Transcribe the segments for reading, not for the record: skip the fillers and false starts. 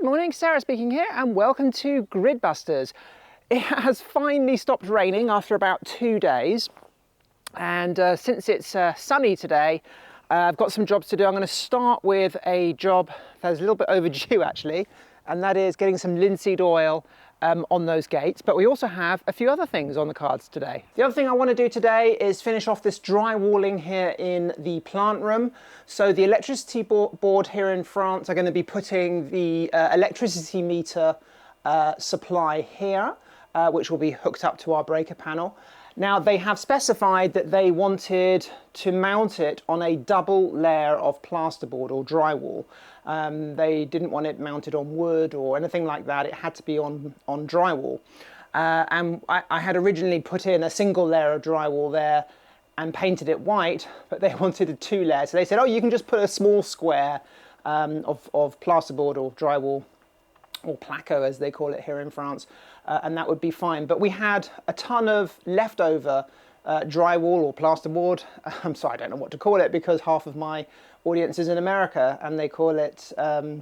Good morning, Sarah speaking here, and welcome to Gridbusters. It has finally stopped raining after about 2 days, and since it's sunny today, I've got some jobs to do. I'm going to start with a job that's a little bit overdue actually, and that is getting some linseed oil on those gates. But we also have a few other things on the cards today. The other thing I want to do today is finish off this drywalling here in the plant room. So the electricity board here in France are going to be putting the electricity meter supply here, which will be hooked up to our breaker panel. Now they have specified that they wanted to mount it on a double layer of plasterboard or drywall. They didn't want it mounted on wood or anything like that. It had to be on drywall. And I had originally put in a single layer of drywall there and painted it white, but they wanted a 2 layer. So they said, oh, you can just put a small square of plasterboard or drywall, or placo as they call it here in France, and that would be fine. But we had a ton of leftover drywall or plasterboard. I'm sorry, I don't know what to call it because half of my audience is in America and they call it, they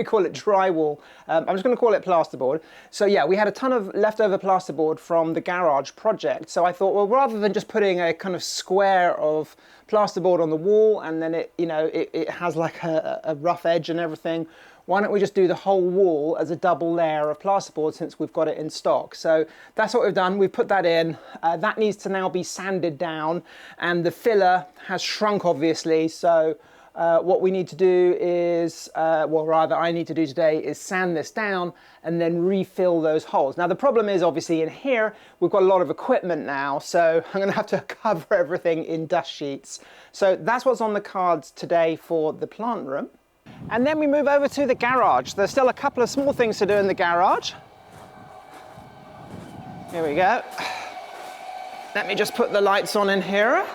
call it drywall. I'm just going to call it plasterboard. So yeah, we had a ton of leftover plasterboard from the garage project. So I thought, well, rather than just putting a kind of square of plasterboard on the wall and then it has like a rough edge and everything, why don't we just do the whole wall as a double layer of plasterboard since we've got it in stock. So that's what we've done. We've put that in. That needs to now be sanded down, and the filler has shrunk obviously. So what we need to do is, well, rather I need to do today is sand this down and then refill those holes. Now the problem is obviously in here, we've got a lot of equipment now, so I'm gonna have to cover everything in dust sheets. So that's what's on the cards today for the plant room. And then we move over to the garage. There's still a couple of small things to do in the garage. Here we go. Let me just put the lights on in here.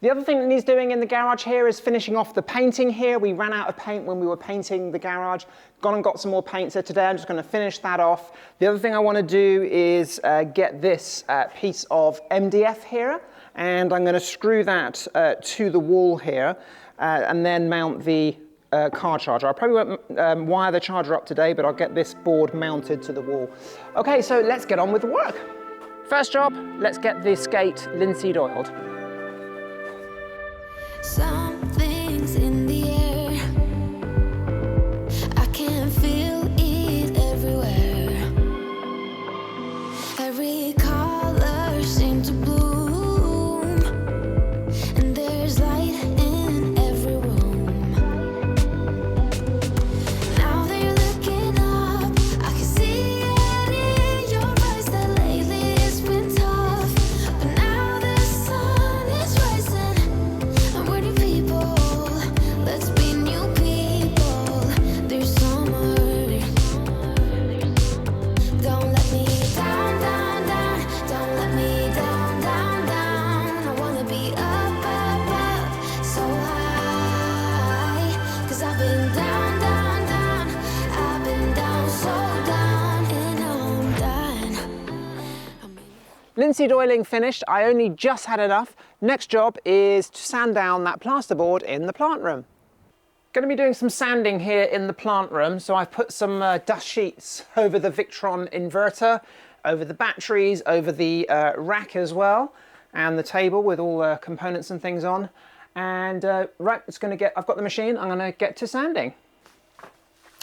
The other thing that needs doing in the garage here is finishing off the painting here. We ran out of paint when we were painting the garage. Gone and got some more paint, so today I'm just going to finish that off. The other thing I want to do is get this piece of MDF here, and I'm going to screw that to the wall here and then mount the car charger. I probably won't wire the charger up today, but I'll get this board mounted to the wall. Okay, so let's get on with the work. First job, let's get this gate linseed oiled. Something's in the air. I can feel it everywhere. Every color seems to bloom, and there's light in every room. Now that you're looking up, I can see it in your eyes that lately it's been tough. But now the sun is rising. We're new people, let's be new people. There's summer. Don't let me down, down, down. Don't let me down, down, down. I wanna be up, up, up, so high. 'Cause I've been down, down, down. I've been down, so down, and I'm done. Linseed oiling finished. I only just had enough. Next job is to sand down that plasterboard in the plant room. Going to be doing some sanding here in the plant room. So I've put some dust sheets over the Victron inverter, over the batteries, over the rack as well, and the table with all the components and things on. And right, I've got the machine. I'm going to get to sanding.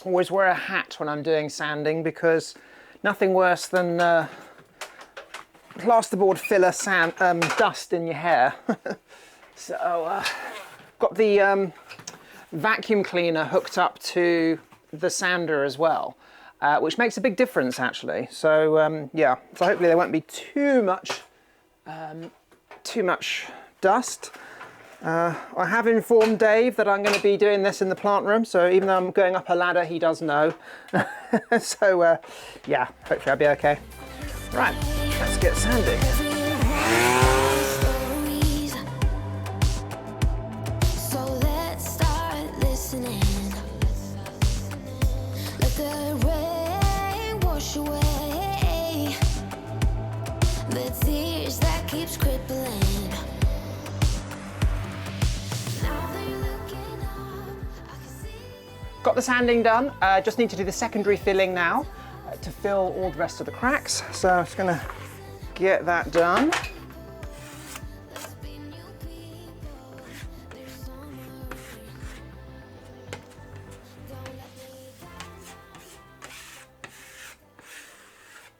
Always wear a hat when I'm doing sanding because nothing worse than plasterboard filler dust in your hair. So got the vacuum cleaner hooked up to the sander as well, which makes a big difference actually. So yeah, so hopefully there won't be too much dust. I have informed Dave that I'm going to be doing this in the plant room, so even though I'm going up a ladder, he does know. So yeah, hopefully I'll be okay. Right, let's get sanding. So let's start listening. Let the rain wash away the tears that keeps crippling. Now that you're looking up, I can see got the sanding done. Just need to do the secondary filling now to fill all the rest of the cracks. So I'm just gonna get that done.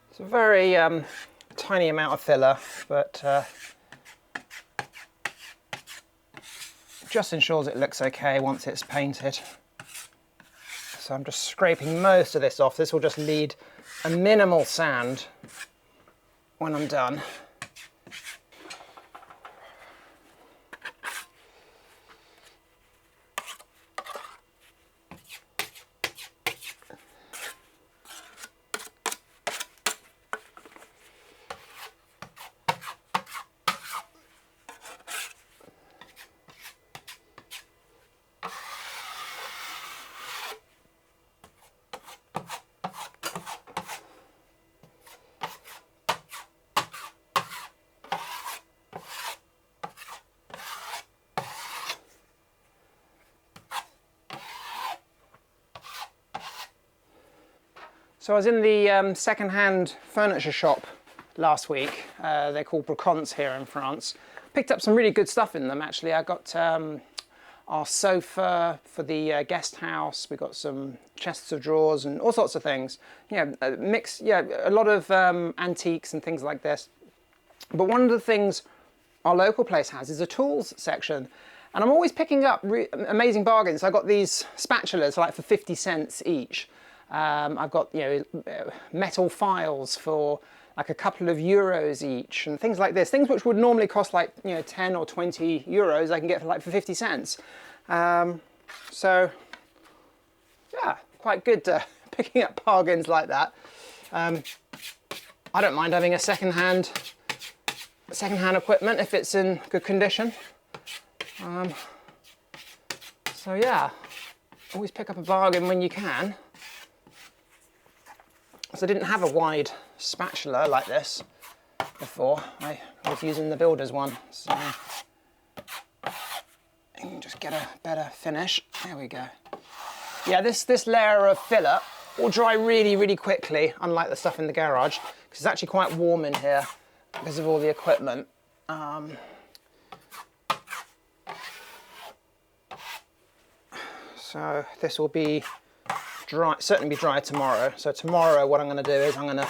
It's a very tiny amount of filler, but just ensures it looks okay once it's painted. So I'm just scraping most of this off. This will just lead a minimal sand when I'm done. So I was in the second-hand furniture shop last week. They're called Brocants here in France. Picked up some really good stuff in them, actually. I got our sofa for the guest house. We got some chests of drawers and all sorts of things. Yeah, a lot of antiques and things like this. But one of the things our local place has is a tools section. And I'm always picking up amazing bargains. I got these spatulas like for 50 cents each. I've got, metal files for like a couple of euros each and things like this. Things which would normally cost like, 10 or 20 euros, I can get for 50 cents. So yeah, quite good picking up bargains like that. I don't mind having a second-hand equipment if it's in good condition. So yeah, always pick up a bargain when you can. So I didn't have a wide spatula like this before. I was using the builder's one. So you can just get a better finish. There we go. Yeah, this layer of filler will dry really, really quickly, unlike the stuff in the garage, because it's actually quite warm in here because of all the equipment. So this will be dry, certainly be dry tomorrow. So tomorrow what I'm going to do is I'm going to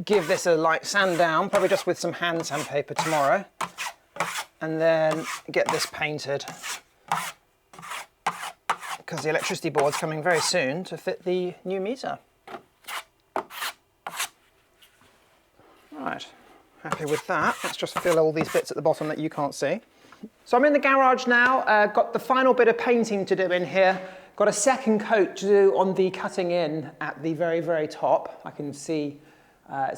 give this a light sand down, probably just with some hand sandpaper tomorrow, and then get this painted because the electricity board's coming very soon to fit the new meter. Right, happy with that. Let's just fill all these bits at the bottom that you can't see. So I'm in the garage now, got the final bit of painting to do in here. Got a second coat to do on the cutting in at the very, very top. I can see I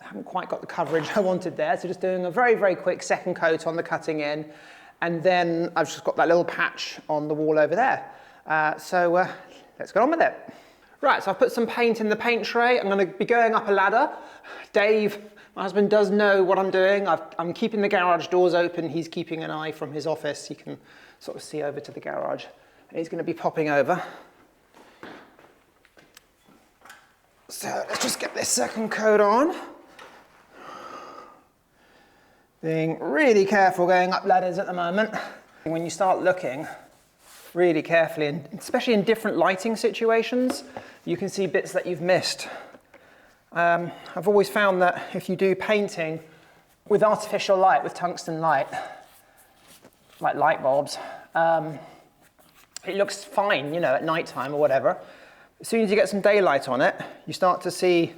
haven't quite got the coverage I wanted there, so just doing a very, very quick second coat on the cutting in, and then I've just got that little patch on the wall over there. So let's get on with it. Right, so I've put some paint in the paint tray. I'm going to be going up a ladder. Dave, my husband, does know what I'm doing. I'm keeping the garage doors open. He's keeping an eye from his office. He can sort of see over to the garage. He's going to be popping over. So let's just get this second coat on. Being really careful going up ladders at the moment. When you start looking really carefully, and especially in different lighting situations, you can see bits that you've missed. I've always found that if you do painting with artificial light, with tungsten light, like light bulbs, it looks fine, at night time or whatever. As soon as you get some daylight on it, you start to see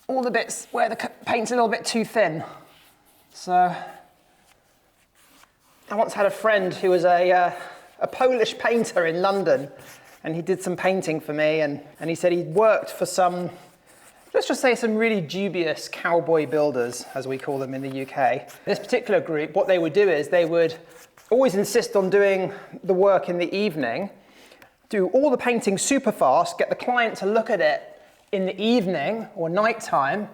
all the bits where the paint's a little bit too thin. So I once had a friend who was a Polish painter in London, and he did some painting for me, and he said he'd worked for some, let's just say some really dubious cowboy builders, as we call them in the UK. This particular group, what they would do is they would always insist on doing the work in the evening, do all the painting super fast, get the client to look at it in the evening or nighttime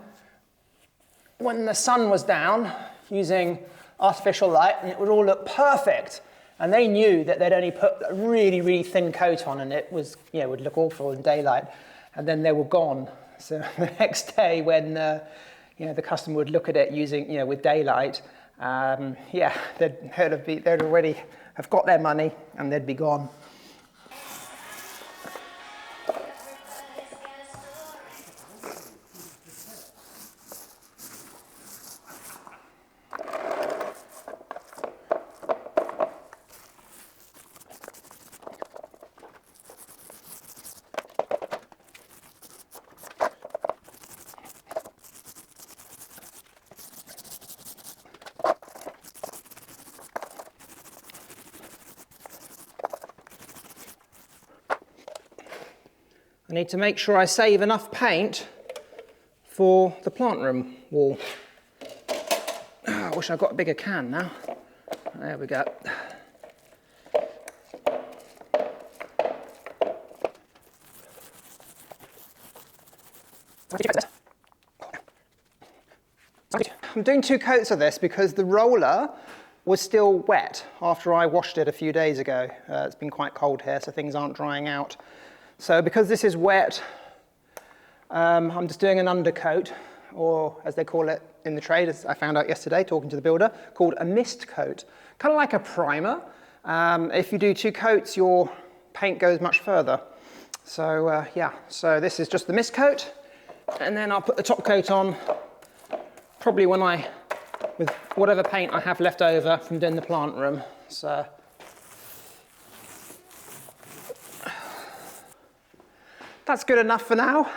when the sun was down, using artificial light, and it would all look perfect. And they knew that they'd only put a really, really thin coat on and it was, would look awful in daylight. And then they were gone. So the next day when, the customer would look at it using, with daylight, they'd already have got their money and they'd be gone. I need to make sure I save enough paint for the plant room wall. I wish I got a bigger can now. There we go. I'm doing 2 coats of this because the roller was still wet after I washed it a few days ago. It's been quite cold here, so things aren't drying out. So because this is wet, I'm just doing an undercoat, or as they call it in the trade, as I found out yesterday talking to the builder, called a mist coat. Kind of like a primer. If you do 2 coats, your paint goes much further. So so this is just the mist coat, and then I'll put the top coat on probably with whatever paint I have left over from doing the plant room. So that's good enough for now.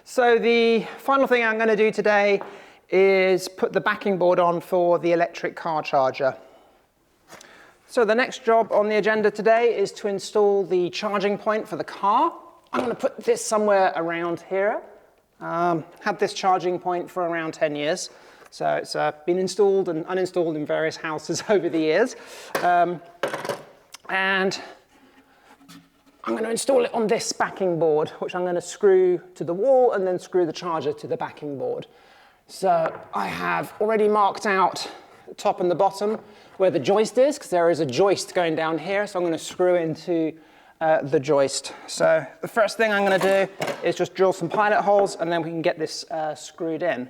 So the final thing I'm going to do today is put the backing board on for the electric car charger. So the next job on the agenda today is to install the charging point for the car. I'm going to put this somewhere around here. Had this charging point for around 10 years. So it's been installed and uninstalled in various houses over the years. And I'm going to install it on this backing board, which I'm going to screw to the wall and then screw the charger to the backing board. So I have already marked out the top and the bottom where the joist is, because there is a joist going down here. So I'm going to screw into the joist. So the first thing I'm going to do is just drill some pilot holes and then we can get this screwed in.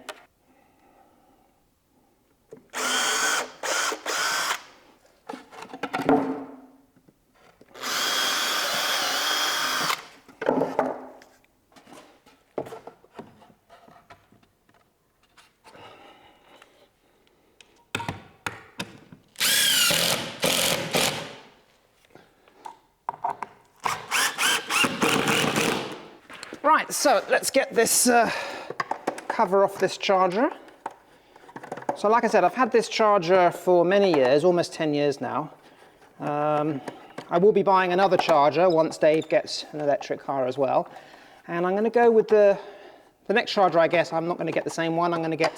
Right, so let's get this cover off this charger. So like I said, I've had this charger for many years, almost 10 years now. I will be buying another charger once Dave gets an electric car as well. And I'm going to go with the next charger, I guess. I'm not going to get the same one. I'm going to get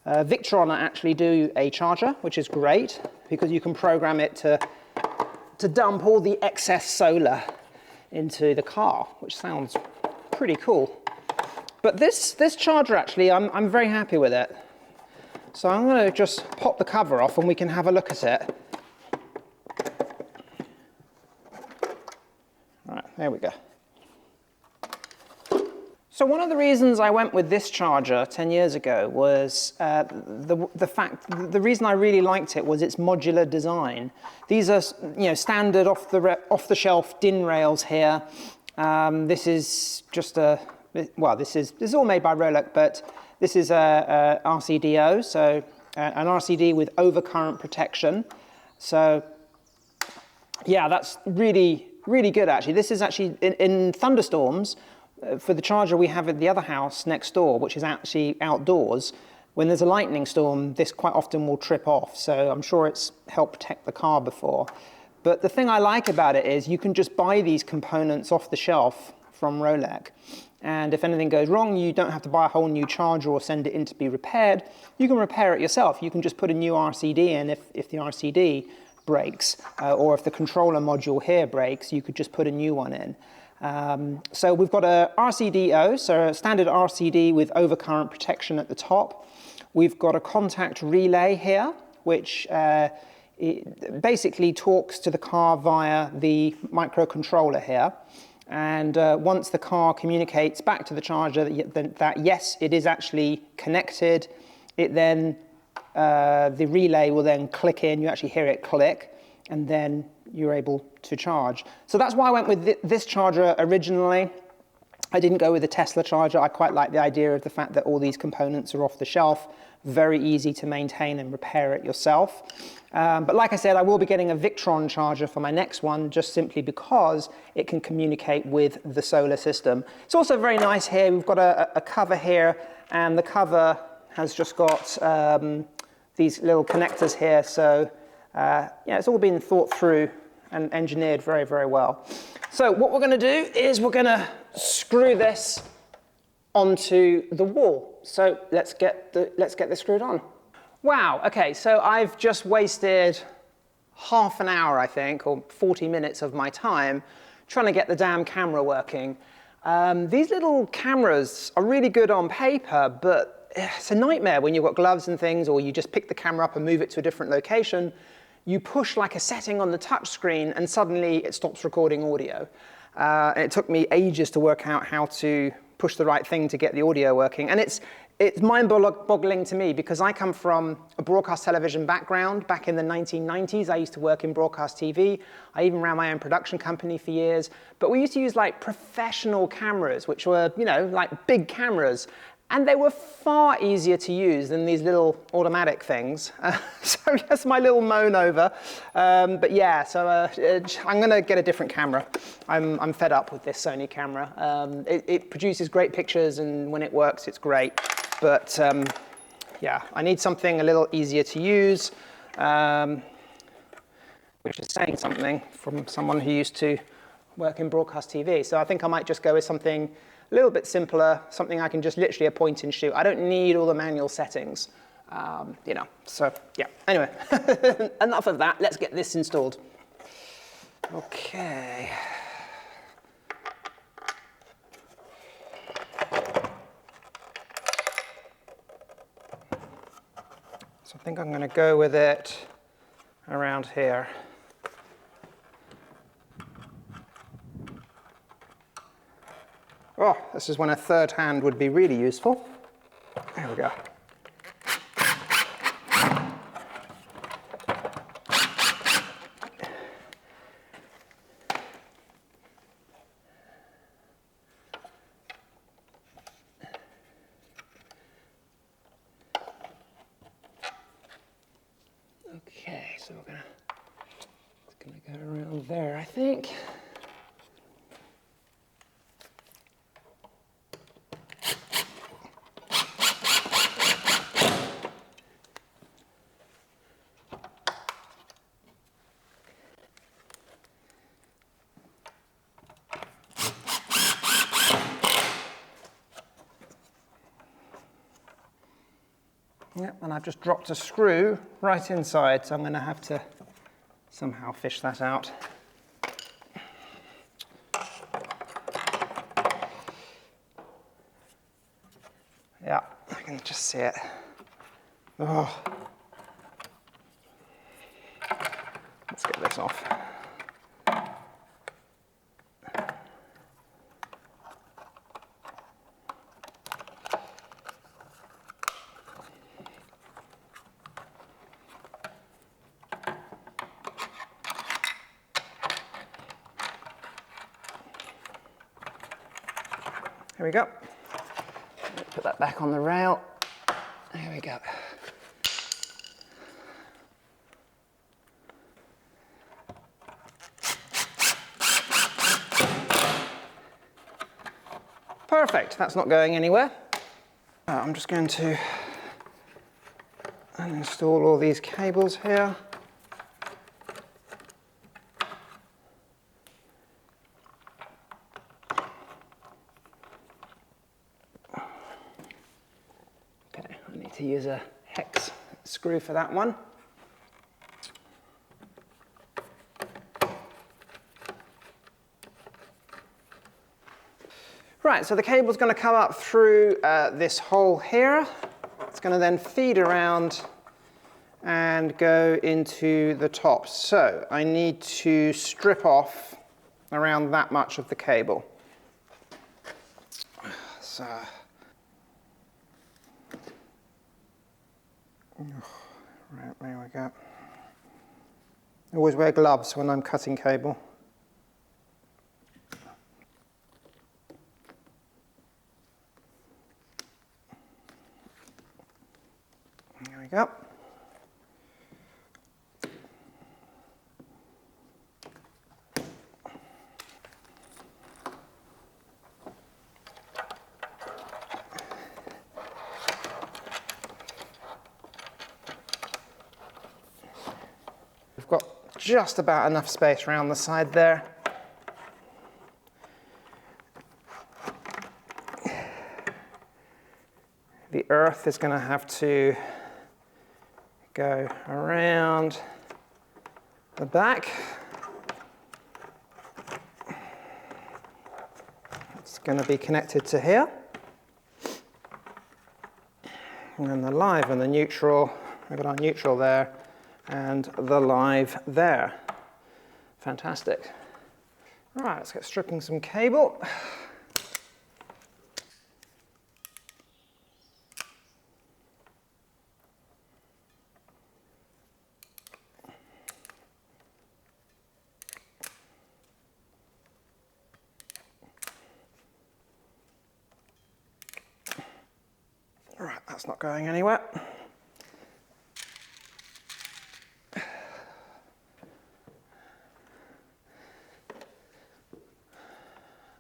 Victron actually do a charger, which is great because you can program it to dump all the excess solar into the car, which sounds pretty cool. But this charger actually, I'm very happy with it. So I'm going to just pop the cover off and we can have a look at it. Right, there we go. So one of the reasons I went with this charger 10 years ago was the reason I really liked it was its modular design. These are standard off the shelf DIN rails here. This is just this is all made by Rolex, but this is a RCDO, so an RCD with overcurrent protection. So yeah, that's really, really good actually. This is actually in thunderstorms. For the charger we have at the other house next door, which is actually outdoors, when there's a lightning storm, this quite often will trip off. So I'm sure it's helped protect the car before. But the thing I like about it is you can just buy these components off the shelf from Rolex. And if anything goes wrong, you don't have to buy a whole new charger or send it in to be repaired. You can repair it yourself. You can just put a new RCD in if the RCD breaks, or if the controller module here breaks, you could just put a new one in. So we've got a RCDO, so a standard RCD with overcurrent protection at the top. We've got a contact relay here, which it basically talks to the car via the microcontroller here. And once the car communicates back to the charger that yes, it is actually connected, it then, the relay will then click in, you actually hear it click, and then you're able to charge. So that's why I went with this charger originally. I didn't go with the Tesla charger. I quite like the idea of the fact that all these components are off the shelf, very easy to maintain and repair it yourself. But like I said, I will be getting a Victron charger for my next one, just simply because it can communicate with the solar system. It's also very nice here. We've got a cover here, and the cover has just got these little connectors here. So yeah, it's all been thought through and engineered very, very well. So what we're going to do is we're going to screw this onto the wall. So let's get this screwed on. Wow, okay, so I've just wasted half an hour, I think, or 40 minutes of my time trying to get the damn camera working. These little cameras are really good on paper, but it's a nightmare when you've got gloves and things, or you just pick the camera up and move it to a different location. You push like a setting on the touch screen and suddenly it stops recording audio. And it took me ages to work out how to push the right thing to get the audio working. And it's mind-boggling to me because I come from a broadcast television background. Back in the 1990s, I used to work in broadcast TV. I even ran my own production company for years. But we used to use like professional cameras, which were, you know, like big cameras. And they were far easier to use than these little automatic things. So that's my little moan over. But yeah, so I'm gonna get a different camera. I'm fed up with this Sony camera. It produces great pictures, and when it works, it's great. But yeah, I need something a little easier to use, which is saying something from someone who used to work in broadcast TV. So I think I might just go with something a little bit simpler, something I can just literally a point and shoot. I don't need all the manual settings, you know, so yeah. Anyway, enough of that. Let's get this installed. Okay. So I think I'm going to go with it around here. Oh, this is when a third hand would be really useful. There we go. Okay, so it's gonna go around there, I think. Yep, and I've just dropped a screw right inside, so I'm going to have to somehow fish that out. Yeah, I can just see it. Oh. Let's get this off. Here we go. Put that back on the rail. There we go. Perfect, that's not going anywhere. I'm just going to uninstall all these cables here. To use a hex screw for that one. Right, so the cable's going to come up through this hole here. It's going to then feed around and go into the top. So I need to strip off around that much of the cable. So, right, there we go. I always wear gloves when I'm cutting cable. There we go. We've got just about enough space around the side there. The earth is going to have to go around the back. It's going to be connected to here. And then the live and the neutral, we've got our neutral there and the live there. Fantastic. All right, let's get stripping some cable. All right, that's not going anywhere.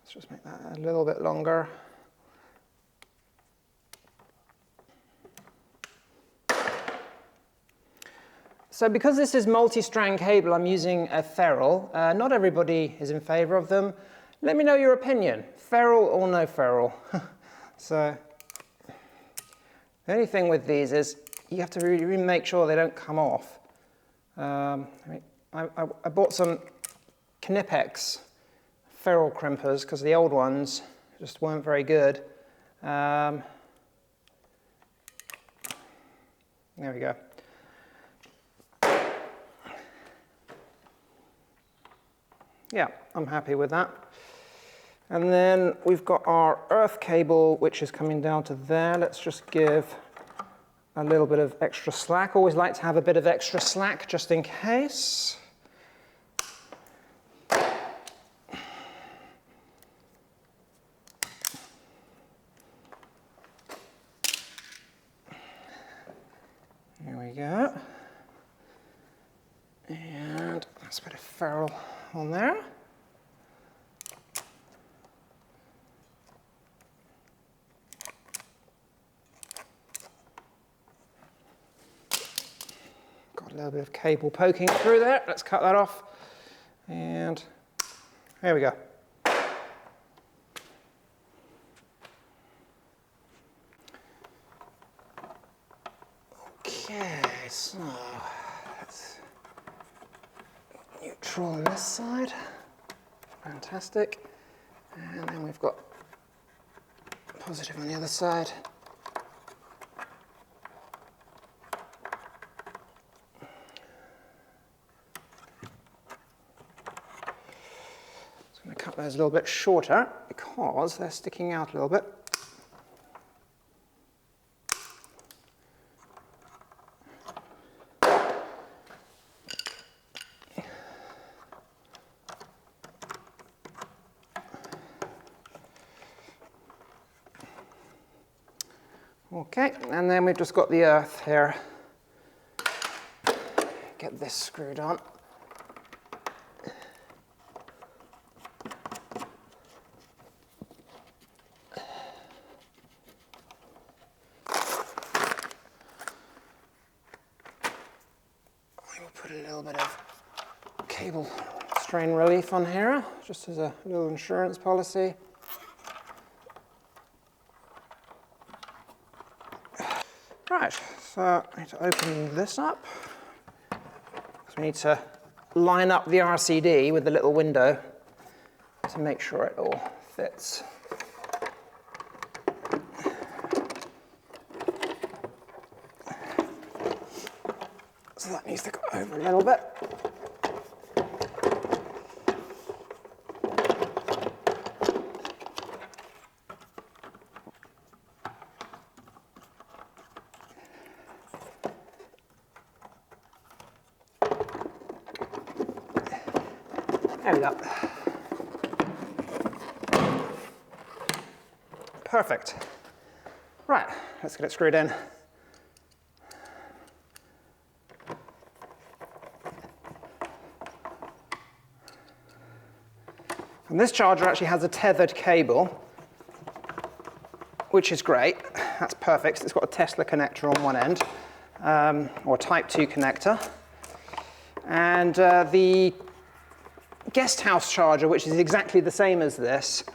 Let's just make that a little bit longer. So because this is multi-strand cable, I'm using a ferrule. Not everybody is in favor of them. Let me know your opinion, ferrule or no ferrule. So the only thing with these is you have to really make sure they don't come off. I bought some Knipex ferrule crimpers because the old ones just weren't very good. There we go. Yeah, I'm happy with that. And then we've got our earth cable, which is coming down to there. Let's just give a little bit of extra slack. Always like to have a bit of extra slack just in case. There we go. And let's put a ferrule on there. Got a little bit of cable poking through there. Let's cut that off. And there we go. Okay, so let's neutral on this side. Fantastic. And then we've got positive on the other side. I'm going to cut those a little bit shorter because they're sticking out a little bit. Okay, and then we've just got the earth here. Get this screwed on. We'll put a little bit of cable strain relief on here, just as a little insurance policy. Right, so I need to open this up. So we need to line up the RCD with the little window to make sure it all fits. over a little bit. There we go. Perfect. Right, let's get it screwed in. And this charger actually has a tethered cable, which is great. That's perfect. It's got a Tesla connector on one end, or a Type 2 connector. And the guest house charger, which is exactly the same as this,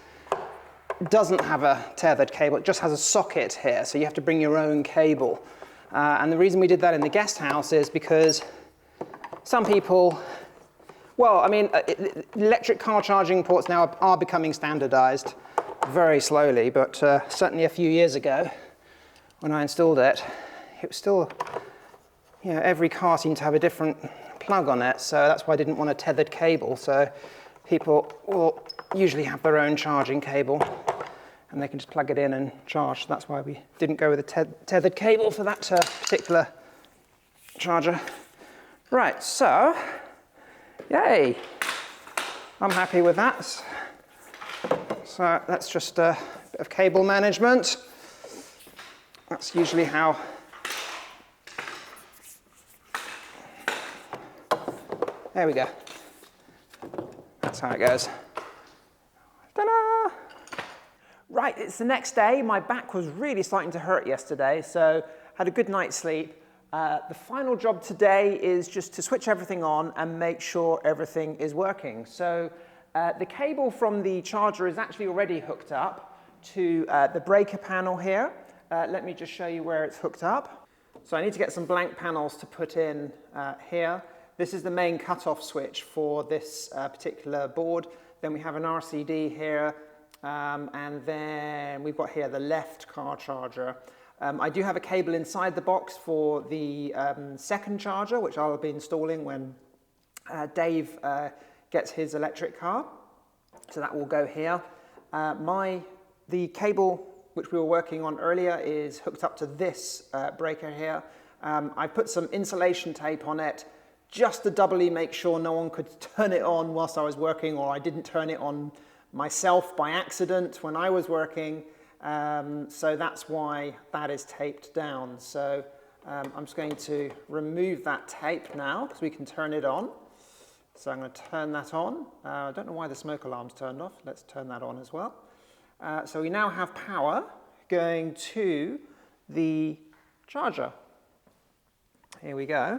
doesn't have a tethered cable. It just has a socket here, so you have to bring your own cable. And the reason we did that in the guest house is because some people, well, I mean, electric car charging ports now are becoming standardized very slowly, but certainly a few years ago when I installed it, it was still, you know, every car seemed to have a different plug on it, so that's why I didn't want a tethered cable. So people will usually have their own charging cable and they can just plug it in and charge. So that's why we didn't go with a tethered cable for that particular charger. Right, so, yay, I'm happy with that. So that's just a bit of cable management. That's usually how there we go. That's how it goes. Ta-da! Right, it's the next day. My back was really starting to hurt yesterday, so had a good night's sleep. The final job today is just to switch everything on and make sure everything is working. So the cable from the charger is actually already hooked up to the breaker panel here. Let me just show you where it's hooked up. So I need to get some blank panels to put in here. This is the main cutoff switch for this particular board. Then we have an RCD here, and then we've got here the left car charger. I do have a cable inside the box for the second charger, which I'll be installing when Dave gets his electric car. So that will go here. The cable which we were working on earlier is hooked up to this breaker here. I put some insulation tape on it just to doubly make sure no one could turn it on whilst I was working, or I didn't turn it on myself by accident when I was working. So that's why that is taped down. So I'm just going to remove that tape now because we can turn it on. So I'm going to turn that on. I don't know why the smoke alarm's turned off. Let's turn that on as well. So we now have power going to the charger. Here we go.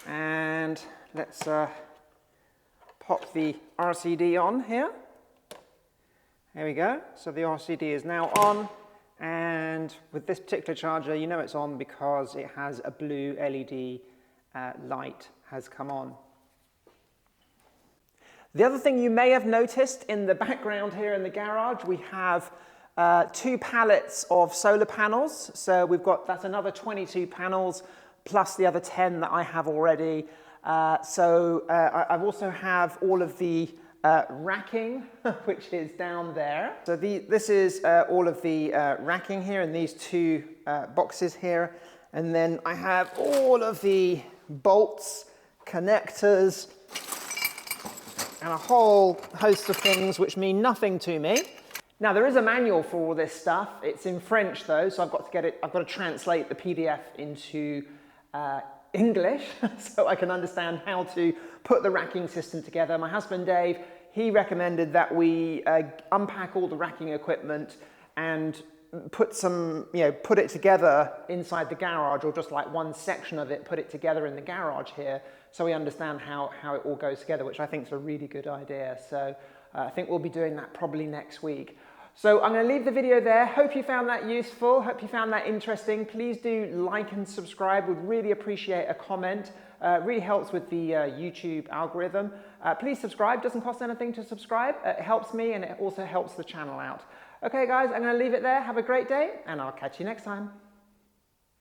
And let's pop the RCD on here. There we go. So the RCD is now on, and with this particular charger, you know it's on because it has a blue LED light has come on. The other thing you may have noticed in the background here in the garage, we have 2 pallets of solar panels. So we've got, that's another 22 panels plus the other 10 that I have already. I've also have all of the racking, which is down there. So this is all of the racking here in these 2 boxes here. And then I have all of the bolts, connectors, and a whole host of things which mean nothing to me. Now there is a manual for all this stuff. It's in French though, so I've got to translate the PDF into English so I can understand how to put the racking system together. My husband Dave, he recommended that we unpack all the racking equipment and put it together inside the garage, or just like one section of it, put it together in the garage here, so we understand how it all goes together, which I think is a really good idea. So I think we'll be doing that probably next week. So I'm going to leave the video there. Hope you found that useful. Hope you found that interesting. Please do like and subscribe. Would really appreciate a comment. Really helps with the YouTube algorithm. Please subscribe. Doesn't cost anything to subscribe. It helps me, and it also helps the channel out. Okay guys, I'm going to leave it there. Have a great day, and I'll catch you next time.